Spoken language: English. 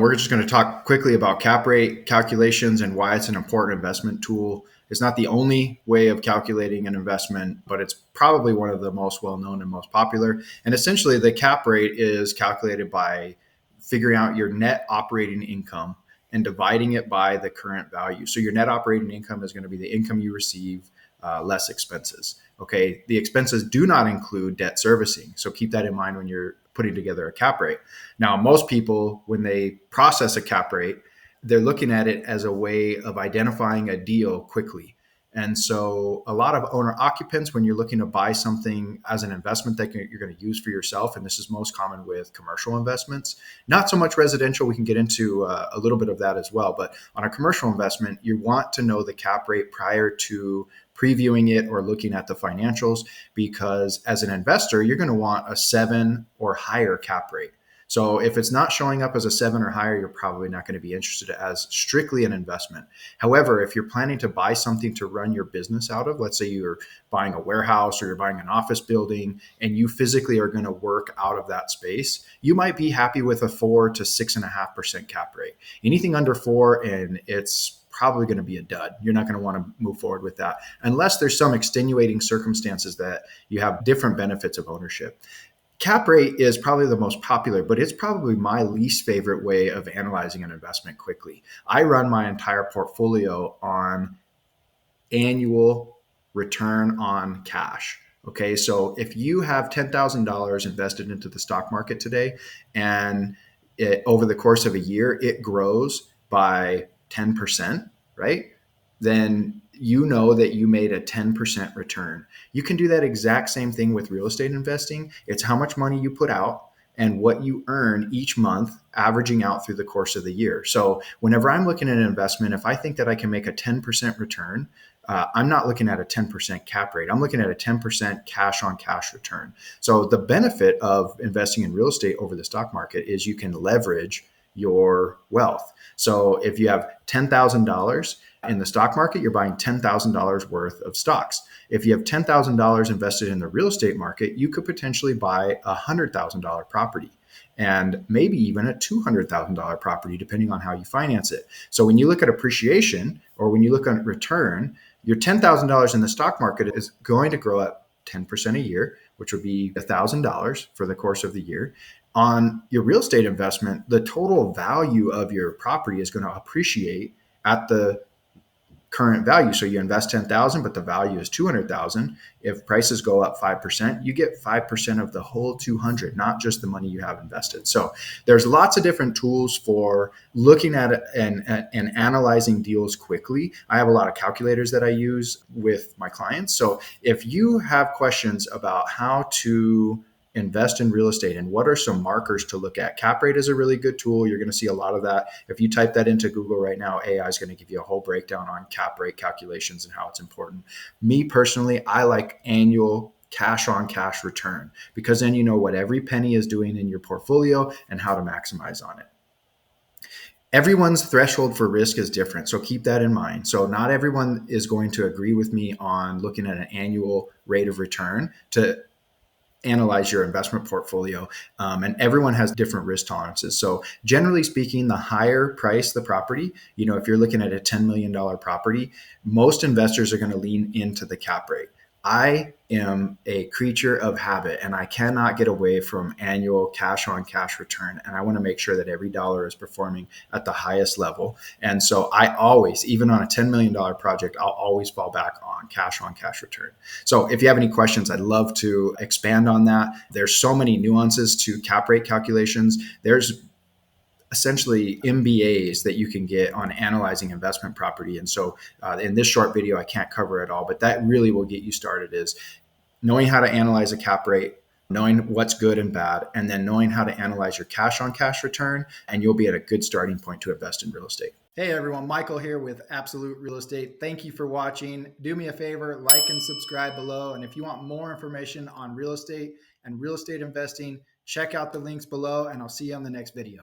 We're just going to talk quickly about cap rate calculations and why it's an important investment tool. It's not the only way of calculating an investment, but it's probably one of the most well-known and most popular. And essentially, the cap rate is calculated by figuring out your net operating income and dividing it by the current value. So your net operating income is going to be the income you receive less expenses. Okay, the expenses do not include debt servicing. So keep that in mind when you're putting together a cap rate. Now, most people, when they process a cap rate, they're looking at it as a way of identifying a deal quickly. And so a lot of owner occupants, when you're looking to buy something as an investment that you're going to use for yourself, and this is most common with commercial investments, not so much residential, we can get into a little bit of that as well. But on a commercial investment, you want to know the cap rate prior to previewing it or looking at the financials, because as an investor, you're going to want a 7 or higher cap rate. So if it's not showing up as a 7 or higher, you're probably not going to be interested as strictly an investment. However, if you're planning to buy something to run your business out of, let's say you're buying a warehouse or you're buying an office building and you physically are going to work out of that space, you might be happy with a 4 to 6.5% cap rate. Anything under 4 and it's probably going to be a dud. You're not going to want to move forward with that unless there's some extenuating circumstances that you have different benefits of ownership. Cap rate is probably the most popular, but it's probably my least favorite way of analyzing an investment quickly. I run my entire portfolio on annual return on cash. Okay, so if you have $10,000 invested into the stock market today and over the course of a year, it grows by 10%, right? Then you know that you made a 10% return. You can do that exact same thing with real estate investing. It's how much money you put out and what you earn each month, averaging out through the course of the year. So whenever I'm looking at an investment, if I think that I can make a 10% return, I'm not looking at a 10% cap rate. I'm looking at a 10% cash on cash return. So the benefit of investing in real estate over the stock market is you can leverage your wealth. So if you have $10,000 in the stock market, you're buying $10,000 worth of stocks. If you have $10,000 invested in the real estate market, you could potentially buy a $100,000 property and maybe even a $200,000 property, depending on how you finance it. So when you look at appreciation or when you look at return, your $10,000 in the stock market is going to grow at 10% a year, which would be $1,000 for the course of the year. On your real estate investment, the total value of your property is going to appreciate at the current value. So you invest 10,000, but the value is 200,000. If prices go up 5%, you get 5% of the whole 200, not just the money you have invested. So there's lots of different tools for looking at it and analyzing deals quickly. I have a lot of calculators that I use with my clients. So if you have questions about how to invest in real estate and what are some markers to look at, cap rate is a really good tool. You're going to see a lot of that. If you type that into Google right now, AI is going to give you a whole breakdown on cap rate calculations and how it's important. Me personally, I like annual cash on cash return because then you know what every penny is doing in your portfolio and how to maximize on it. Everyone's threshold for risk is different. So keep that in mind. So not everyone is going to agree with me on looking at an annual rate of return to analyze your investment portfolio. And everyone has different risk tolerances. So generally speaking, the higher price the property, if you're looking at a $10 million property, most investors are going to lean into the cap rate. I am a creature of habit and I cannot get away from annual cash on cash return. And I want to make sure that every dollar is performing at the highest level. And so I always, even on a $10 million project, I'll always fall back on cash return. So if you have any questions, I'd love to expand on that. There's so many nuances to cap rate calculations. There's essentially MBAs that you can get on analyzing investment property. And so in this short video, I can't cover it all, but that really will get you started is knowing how to analyze a cap rate, knowing what's good and bad, and then knowing how to analyze your cash on cash return. And you'll be at a good starting point to invest in real estate. Hey everyone, Michael here with Absolute Real Estate. Thank you for watching. Do me a favor, like and subscribe below. And if you want more information on real estate and real estate investing, check out the links below and I'll see you on the next video.